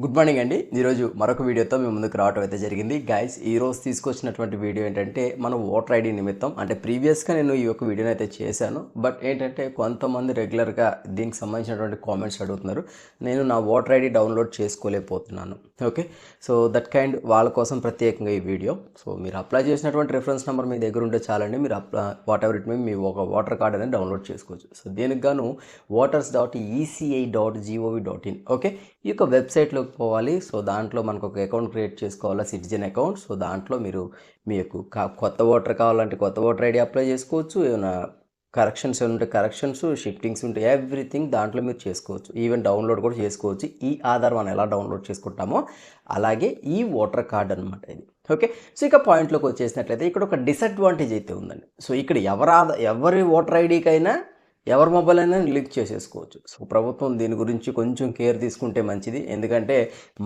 Good morning అండి. ఈరోజు మరొక వీడియోతో మీ ముందుకు రావటం అయితే జరిగింది. గైస్ ఈరోజు తీసుకొచ్చినటువంటి వీడియో ఏంటంటే మన ఓటర్ ఐడి నిమిత్తం అంటే ప్రీవియస్గా నేను ఈ యొక్క వీడియోని అయితే చేశాను. బట్ ఏంటంటే కొంతమంది రెగ్యులర్గా దీనికి సంబంధించినటువంటి కామెంట్స్ అడుగుతున్నారు. నేను నా ఓటర్ ఐడి డౌన్లోడ్ చేసుకోలేకపోతున్నాను. ఓకే, సో దట్ కైండ్ వాళ్ళ కోసం ప్రత్యేకంగా ఈ వీడియో. సో మీరు అప్లై చేసినటువంటి రిఫరెన్స్ నెంబర్ మీ దగ్గర ఉంటే చాలండి, మీరు వాట్ ఎవర్ ఇట్ మే మీ ఒక ఓటర్ కార్డ్ అనేది డౌన్లోడ్ చేసుకోవచ్చు. సో దీనికి గాను voters.eci.gov.in ఓకే, ఈ యొక్క వెబ్సైట్లోకి పోవాలి. సో దాంట్లో మనకు ఒక అకౌంట్ క్రియేట్ చేసుకోవాలా, సిటిజన్ అకౌంట్. సో దాంట్లో మీరు మీ యొక్క కొత్త ఓటర్ కావాలంటే కొత్త ఓటర్ ఐడి అప్లై చేసుకోవచ్చు. ఏమైనా కరెక్షన్స్ ఏమైనా ఉంటే కరెక్షన్స్, షిఫ్టింగ్స్ ఉంటే ఎవ్రీథింగ్ దాంట్లో మీరు చేసుకోవచ్చు. ఈవెన్ డౌన్లోడ్ కూడా చేసుకోవచ్చు. ఈ ఆధార్ మనం ఎలా డౌన్లోడ్ చేసుకుంటామో అలాగే ఈ ఓటర్ కార్డ్ అనమాట ఇది. ఓకే, సో ఇక పాయింట్లోకి వచ్చేసినట్లయితే ఇక్కడ ఒక డిసడ్వాంటేజ్ అయితే ఉందండి. సో ఇక్కడ ఎవరి ఓటర్ ఐడికైనా ఎవరి మొబైల్ అయినా లింక్ చేసేసుకోవచ్చు. సో ప్రభుత్వం దీని గురించి కొంచెం కేర్ తీసుకుంటే మంచిది. ఎందుకంటే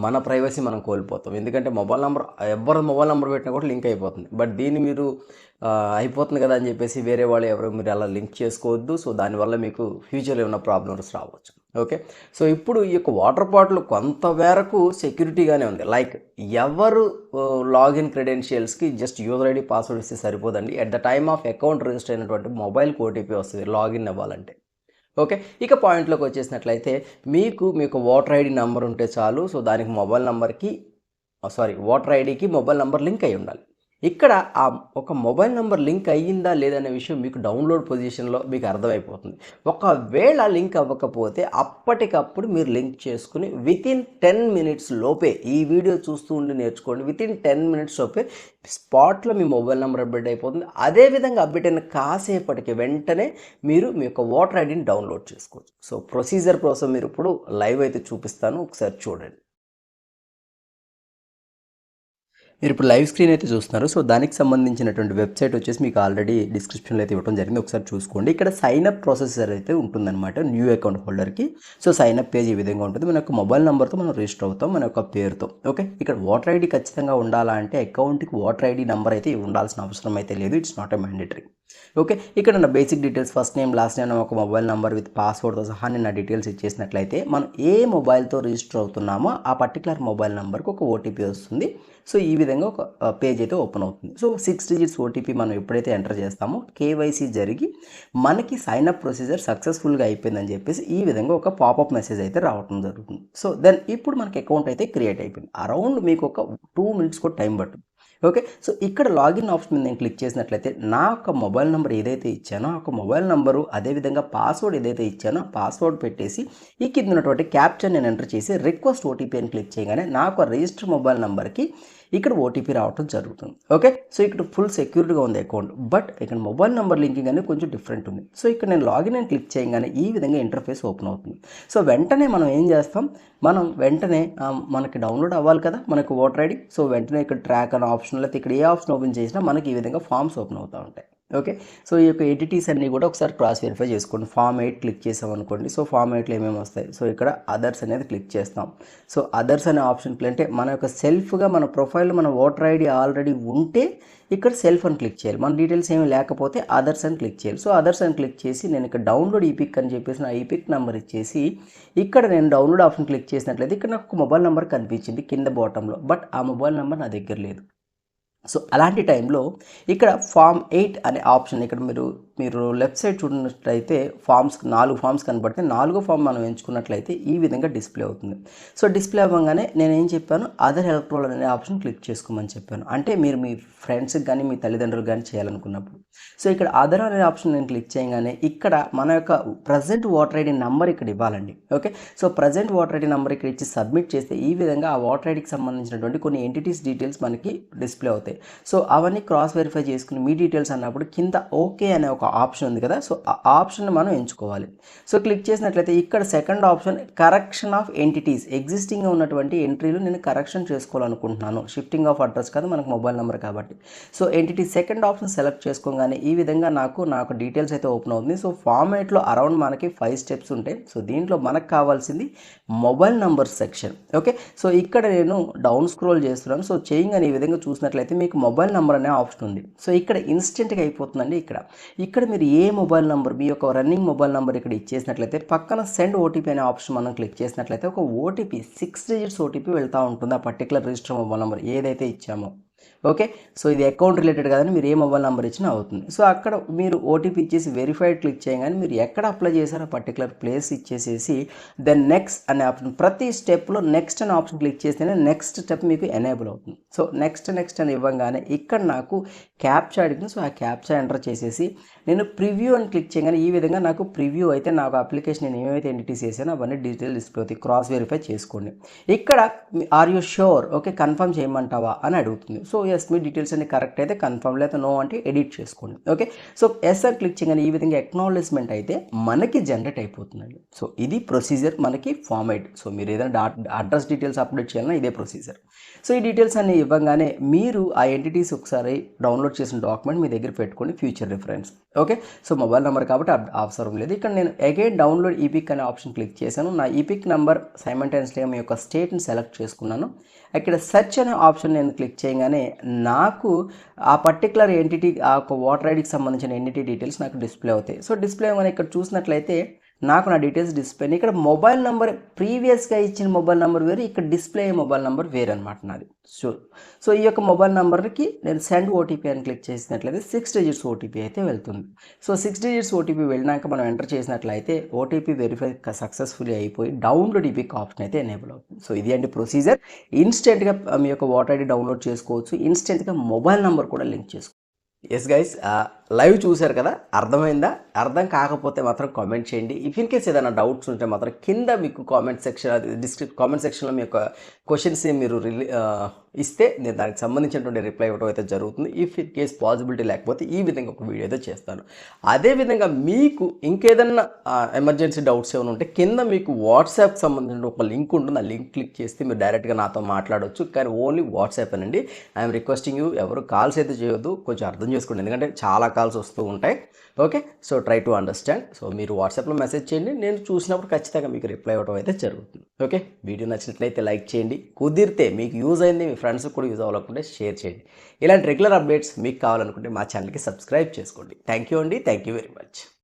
మన ప్రైవసీ మనం కోల్పోతాం. ఎందుకంటే మొబైల్ నెంబర్ ఎవరి మొబైల్ నెంబర్ పెట్టినా కూడా లింక్ అయిపోతుంది. బట్ దీన్ని మీరు అయిపోతుంది కదా అని చెప్పేసి వేరే వాళ్ళు ఎవరు మీరు అలా లింక్ చేసుకోవద్దు. సో దానివల్ల మీకు ఫ్యూచర్లో ఏమైనా ప్రాబ్లమ్స్ రావచ్చు. ఓకే, సో ఇప్పుడు ఈ యొక్క వాటర్ బాటిల్ కొంతవరకు సెక్యూరిటీగానే ఉంది. లైక్ ఎవరు లాగిన్ క్రెడెన్షియల్స్కి జస్ట్ యూజర్ ఐడి పాస్వర్డ్ ఇస్తే సరిపోదండి. At the time of account register అయినటువంటి మొబైల్కి ఓటీపీ వస్తుంది లాగిన్ అవ్వాలంటే. ఓకే, ఇక పాయింట్లోకి వచ్చేసినట్లయితే మీకు ఓటర్ ఐడి నెంబర్ ఉంటే చాలు. సో దానికి మొబైల్ నెంబర్కి ఓటర్ ఐడికి మొబైల్ నెంబర్ లింక్ అయి ఉండాలి. ఇక్కడ ఆ ఒక మొబైల్ నెంబర్ లింక్ అయ్యిందా లేదనే విషయం మీకు డౌన్లోడ్ పొజిషన్లో మీకు అర్థమైపోతుంది. ఒకవేళ లింక్ అవ్వకపోతే అప్పటికప్పుడు మీరు లింక్ చేసుకుని వితిన్ 10 మినిట్స్ లోపే, ఈ వీడియో చూస్తూ ఉండి నేర్చుకోండి, వితిన్ 10 మినిట్స్ లోపే స్పాట్లో మీ మొబైల్ నెంబర్ అప్డేట్ అయిపోతుంది. అదేవిధంగా అప్డేట్ అయిన కాసేపటికి వెంటనే మీరు మీ యొక్క ఓటర్ ఐడిని డౌన్లోడ్ చేసుకోవచ్చు. సో ప్రొసీజర్ కోసం మీరు ఇప్పుడు లైవ్ అయితే చూపిస్తాను, ఒకసారి చూడండి. మీరు ఇప్పుడు లైవ్ స్క్రీన్ అయితే చూస్తున్నారు. సో దానికి సంబంధించినటువంటి వెబ్సైట్ వచ్చేసి మీకు ఆల్రెడీ డిస్క్రిప్షన్లో అయితే ఇవ్వడం జరిగింది, ఒకసారి చూసుకోండి. ఇక్కడ సైన్అప్ ప్రొసెసర్ అయితే ఉంటుందన్నమాట న్యూ అకౌంట్ హోల్డర్కి. సో సైన్అప్ పేజ్ ఈ విధంగా ఉంటుంది. మన యొక్క మొబైల్ నెంబర్తో మనం రిజిస్టర్ అవుతాం, మన యొక్క పేరుతో. ఓకే, ఇక్కడ ఓటర్ ఐడి ఖచ్చితంగా ఉండాలా అంటే అకౌంట్కి ఓటర్ ఐడి నెంబర్ అయితే ఉండాల్సిన అవసరం అయితే లేదు. It's not a mandatory. Okay, ఇక్కడ నా basic details first name last name ఒక మొబైల్ నెంబర్ విత్ పాస్వర్డ్తో సహా నేను నా డీటెయిల్స్ ఇచ్చేసినట్లయితే మనం ఏ మొబైల్తో రిజిస్టర్ అవుతున్నామో ఆ పర్టికులర్ మొబైల్ నెంబర్కి ఒక ఓటీపీ వస్తుంది. సో ఈ విధంగా ఒక పేజ్ అయితే ఓపెన్ అవుతుంది. సో 6 డిజిట్స్ ఓటీపీ మనం ఎప్పుడైతే ఎంటర్ చేస్తామో కేవైసీ జరిగి మనకి సైన్అప్ ప్రొసీజర్ సక్సెస్ఫుల్గా అయిపోయిందని చెప్పేసి ఈ విధంగా ఒక పాపప్ మెసేజ్ అయితే రావడం జరుగుతుంది. సో దెన్ ఇప్పుడు మనకి అకౌంట్ అయితే క్రియేట్ అయిపోయింది. అరౌండ్ మీకు ఒక 2 మినిట్స్ కూడా టైం పడుతుంది. ఓకే, సో ఇక్కడ లాగిన్ ఆప్షన్ మీద నేను క్లిక్ చేసినట్లయితే నా యొక్క మొబైల్ నెంబర్ ఏదైతే ఇచ్చానో ఆ యొక్క మొబైల్ నెంబరు అదేవిధంగా పాస్వర్డ్ ఏదైతే ఇచ్చానో పాస్వర్డ్ పెట్టేసి ఈ కింద ఉన్నటువంటి క్యాప్చర్ నేను ఎంటర్ చేసి రిక్వెస్ట్ ఓటీపీ అని క్లిక్ చేయగానే నాకు రిజిస్టర్ మొబైల్ నెంబర్కి ఇక్కడ ఓటీపీ రావడం జరుగుతుంది. ఓకే, సో ఇక్కడ ఫుల్ సెక్యూర్డ్గా ఉంది అకౌంట్. బట్ ఇక్కడ మొబైల్ నెంబర్ లింకింగ్ అనేది కొంచెం డిఫరెంట్ ఉంది. సో ఇక్కడ నేను లాగిన్ అని క్లిక్ చేయగానే ఈ విధంగా ఇంటర్ఫేస్ ఓపెన్ అవుతుంది. సో వెంటనే మనం ఏం చేస్తాం, మనం వెంటనే మనకి డౌన్లోడ్ అవ్వాలి కదా మనకు ఓటర్ ఐడి. సో వెంటనే ఇక్కడ ట్రాక్ అనే ఆప్షన్, లేకపోతే ఇక్కడ ఏ ఆప్షన్ ఓపెన్ చేసినా మనకి ఈ విధంగా ఫామ్స్ ఓపెన్ అవుతూ ఉంటాయి. ఓకే, సో ఈ యొక్క ఎడిటీస్ అన్నీ కూడా ఒకసారి క్రాస్ వెరిఫై చేసుకోండి. ఫామ్ 8 క్లిక్ చేసామనుకోండి. సో ఫామ్ 8లో ఏమేమి వస్తాయి, సో ఇక్కడ అదర్స్ అనేది క్లిక్ చేస్తాం. సో అదర్స్ అనే ఆప్షన్ అంటే మన యొక్క సెల్ఫ్గా మన ప్రొఫైల్లో మన ఓటర్ ఐడి ఆల్రెడీ ఉంటే ఇక్కడ సెల్ఫ్ అని క్లిక్ చేయాలి. మన డీటెయిల్స్ ఏమి లేకపోతే అదర్స్ అని క్లిక్ చేయాలి. సో అదర్స్ అని క్లిక్ చేసి నేను ఇక్కడ డౌన్లోడ్ ఈపిక్ అని చెప్పేసి నా ఈపిక్ నెంబర్ ఇచ్చేసి ఇక్కడ నేను డౌన్లోడ్ ఆప్షన్ క్లిక్ చేసినట్లయితే ఇక్కడ నాకు మొబైల్ నెంబర్ కనిపించింది కింద బాటంలో. బట్ ఆ మొబైల్ నెంబర్ నా దగ్గర లేదు. సో అలాంటి టైంలో ఇక్కడ ఫామ్ 8 అనే ఆప్షన్ ఇక్కడ మీరు లెఫ్ట్ సైడ్ చూడనట్లయితే ఫామ్స్ 4 ఫామ్స్ కనబడితే 4వ ఫామ్ మనం ఎంచుకున్నట్లయితే ఈ విధంగా డిస్ప్లే అవుతుంది. సో డిస్ప్లే అవ్వగానే నేను ఏం చెప్పాను, అదర్ ఎలక్ట్రోల్ అనే ఆప్షన్ క్లిక్ చేసుకోమని చెప్పాను. అంటే మీరు మీ ఫ్రెండ్స్కి కానీ మీ తల్లిదండ్రులకు కానీ చేయాలనుకున్నప్పుడు. సో ఇక్కడ అదర్ అనే ఆప్షన్ నేను క్లిక్ చేయగానే ఇక్కడ మన యొక్క ప్రజెంట్ ఓటర్ ఐడి నెంబర్ ఇక్కడ ఇవ్వాలండి. Okay, so present voter ID number ఇక్కడ ఇచ్చి సబ్మిట్ చేస్తే ఈ విధంగా ఆ ఓటర్ ఐడికి సంబంధించినటువంటి కొన్ని ఎంటిటీస్ డీటెయిల్స్ మనకి డిస్ప్లే అవుతాయి. సో అవన్నీ క్రాస్ వెరిఫై చేసుకుని మీ డీటెయిల్స్ అన్నప్పుడు కింద ఓకే అనే ఒక ఆప్షన్ ఉంది కదా, సో ఆ ఆప్షన్ మనం ఎంచుకోవాలి. సో క్లిక్ చేసినట్లయితే ఇక్కడ second option correction of entities, ఎగ్జిస్టింగ్గా ఉన్నటువంటి ఎంట్రీలు నేను కరెక్షన్ చేసుకోవాలనుకుంటున్నాను. షిఫ్టింగ్ ఆఫ్ అడ్రస్ కాదు, మనకు మొబైల్ నెంబర్ కాబట్టి. So entity second option select చేసుకోగానే ఈ విధంగా నాకు డీటెయిల్స్ అయితే ఓపెన్ అవుతుంది. సో ఫామ్ 8లో అరౌండ్ మనకి 5 స్టెప్స్ ఉంటాయి. సో దీంట్లో మనకు కావాల్సింది mobile number section. Okay, so ఇక్కడ నేను డౌన్ స్క్రోల్ చేస్తున్నాను. సో చేయగానే ఈ విధంగా చూసినట్లయితే మీకు మొబైల్ నెంబర్ అనే ఆప్షన్ ఉంది. సో ఇక్కడ ఇన్స్టెంట్గా అయిపోతుందండి. ఇక్కడ ఇక్కడ మీరు ఏ మొబైల్ నెంబర్ మీ యొక్క రన్నింగ్ మొబైల్ నెంబర్ ఇక్కడ ఇచ్చేసినట్లయితే పక్కన సెండ్ ఓటీపీ అనే ఆప్షన్ మనం క్లిక్ చేసినట్లయితే ఒక ఓటీపీ 6 డిజిట్స్ ఓటీపీ వెళ్తూ ఉంటుంది ఆ పర్టికులర్ రిజిస్టర్ మొబైల్ నెంబర్ ఏదైతే ఇచ్చామో. ఓకే, సో ఇది అకౌంట్ రిలేటెడ్ కాదని మీరు ఏ మొబైల్ నెంబర్ ఇచ్చినా అవుతుంది. సో అక్కడ మీరు ఓటీపీ ఇచ్చేసి వెరిఫైడ్ క్లిక్ చేయగానే మీరు ఎక్కడ అప్లై చేశారో పర్టికులర్ ప్లేస్ ఇచ్చేసేసి దెన్ నెక్స్ట్ అనే ఆప్షన్, ప్రతి స్టెప్లో నెక్స్ట్ అనే ఆప్షన్ క్లిక్ చేస్తేనే నెక్స్ట్ స్టెప్ మీకు ఎనేబుల్ అవుతుంది. సో నెక్స్ట్ అని ఇవ్వగానే ఇక్కడ నాకు క్యాప్చా అడిగింది. సో ఆ క్యాప్చా ఎంటర్ చేసేసి నేను ప్రివ్యూ అని క్లిక్ చేయగానే ఈ విధంగా నాకు ప్రివ్యూ అయితే నాకు అప్లికేషన్ నేను ఏమైతే ఎంటిటీస్ చేసానో అవన్నీ డీటెయిల్ డిస్ప్లే అవుతాయి. క్రాస్ వెరిఫై చేసుకోండి. ఇక్కడ are you sure, okay confirm చేయమంటావా అని అడుగుతుంది. సో ఎస్ మీ డీటెయిల్స్ అన్ని కరెక్ట్ అయితే కన్ఫర్మ్, లేదా నో అంటే ఎడిట్ చేసుకోండి. ఓకే, సో ఎస్ అని క్లిక్ చేయగానే ఈ విధంగా అక్నాలెడ్జ్మెంట్ అయితే మనకి జనరేట్ అయిపోతుందండి. సో ఇది ప్రొసీజర్ మనకి ఫార్మేట్. సో మీరు ఏదైనా అడ్రస్ డీటెయిల్స్ అప్డేట్ చేయాలన్నా ఇదే ప్రొసీజర్. సో ఈ డీటెయిల్స్ అన్ని ఇవ్వగానే మీరు ఆ ఎంటిటీస్ ఒకసారి డౌన్లోడ్ చేసిన డాక్యుమెంట్ మీ దగ్గర పెట్టుకోండి future reference. Okay, so mobile number కాబట్టి అవసరం లేదు. ఇక్కడ నేను అగైన్ డౌన్లోడ్ ఈపిక్ అనే ఆప్షన్ క్లిక్ చేశాను. నా ఈపిక్ నెంబర్ సైమల్టేనియస్లీగా మీ యొక్క స్టేట్ని సెలెక్ట్ చేసుకున్నాను. ఇక్కడ సెర్చ్ అనే ఆప్షన్ నేను క్లిక్ చేయగానే నాకు ఆ పర్టికులర్ ఎంటిటీ ఆ ఒక ఓటర్ ఐడికి సంబంధించిన ఎంటిటీ డీటెయిల్స్ నాకు డిస్ప్లే అవుతాయి. సో డిస్ప్లే అవ్వగానే ఇక్కడ చూసినట్లయితే నాకు నా డీటెయిల్స్ డిస్ప్లే. ఇక్కడ మొబైల్ నెంబర్ ప్రీవియస్గా ఇచ్చిన మొబైల్ నెంబర్ వేరు, ఇక్కడ డిస్ప్లే అయ్యే మొబైల్ నెంబర్ వేరు అనమాట నాది. సో ఈ యొక్క మొబైల్ నెంబర్కి నేను సెండ్ ఓటీపీ అని క్లిక్ చేసినట్లయితే 6 డిజిట్స్ ఓటీపీ అయితే వెళ్తుంది. సో 6 డిజిట్స్ ఓటీపీ వెళ్ళినాక మనం ఎంటర్ చేసినట్లయితే ఓటీపీ వెరిఫై సక్సెస్ఫుల్లీ అయిపోయి డౌన్లోడ్ ఈపిక్ ఆప్షన్ అయితే ఎనేబుల్ అవుతుంది. సో ఇది అంటే ప్రొసీజర్. ఇన్స్టెంట్గా మీ యొక్క ఓటర్ ఐడి డౌన్లోడ్ చేసుకోవచ్చు, ఇన్స్టెంట్గా మొబైల్ నెంబర్ కూడా లింక్ చేసుకోవచ్చు. ఎస్ గైస్, లైవ్ చూశారు కదా, అర్థమైందా? అర్థం కాకపోతే మాత్రం కామెంట్ చేయండి. ఇఫ్ ఇన్ కేస్ ఏదైనా డౌట్స్ ఉంటే మాత్రం కింద మీకు కామెంట్ సెక్షన్లో మీ యొక్క క్వశ్చన్స్ మీరు ఇస్తే నేను దానికి సంబంధించినటువంటి రిప్లై ఇవ్వడం అయితే జరుగుతుంది. ఇఫ్ ఇన్ కేస్ పాసిబిలిటీ లేకపోతే ఈ విధంగా ఒక వీడియో అయితే చేస్తాను. అదేవిధంగా మీకు ఇంకేదన్నా ఎమర్జెన్సీ డౌట్స్ ఏమైనా ఉంటే కింద మీకు వాట్సాప్ సంబంధించిన ఒక లింక్ ఉంటుంది. ఆ లింక్ క్లిక్ చేస్తే మీరు డైరెక్ట్గా నాతో మాట్లాడవచ్చు. కానీ ఓన్లీ వాట్సాప్ అనండి. ఐఎమ్ రిక్వెస్టింగ్ యూ, ఎవరు కాల్స్ అయితే చేయొద్దు, కొంచెం అర్థం చేసుకోండి, ఎందుకంటే చాలా కాల్స్ వస్తూ ఉంటాయి. Okay, so try to understand. So మీరు వాట్సాప్లో మెసేజ్ చేయండి, నేను చూసినప్పుడు ఖచ్చితంగా మీకు రిప్లై ఇవ్వడం అయితే జరుగుతుంది. ఓకే, వీడియో నచ్చినట్లయితే లైక్ చేయండి, కుదిరితే మీకు యూజ్ అయింది మీ ఫ్రెండ్స్కి కూడా యూజ్ అవ్వాలనుకుంటే షేర్ చేయండి. ఇలాంటి రెగ్యులర్ అప్డేట్స్ మీకు కావాలనుకుంటే మా ఛానల్కి సబ్స్క్రైబ్ చేసుకోండి. థ్యాంక్ యూ అండి, థ్యాంక్ యూ వెరీ మచ్.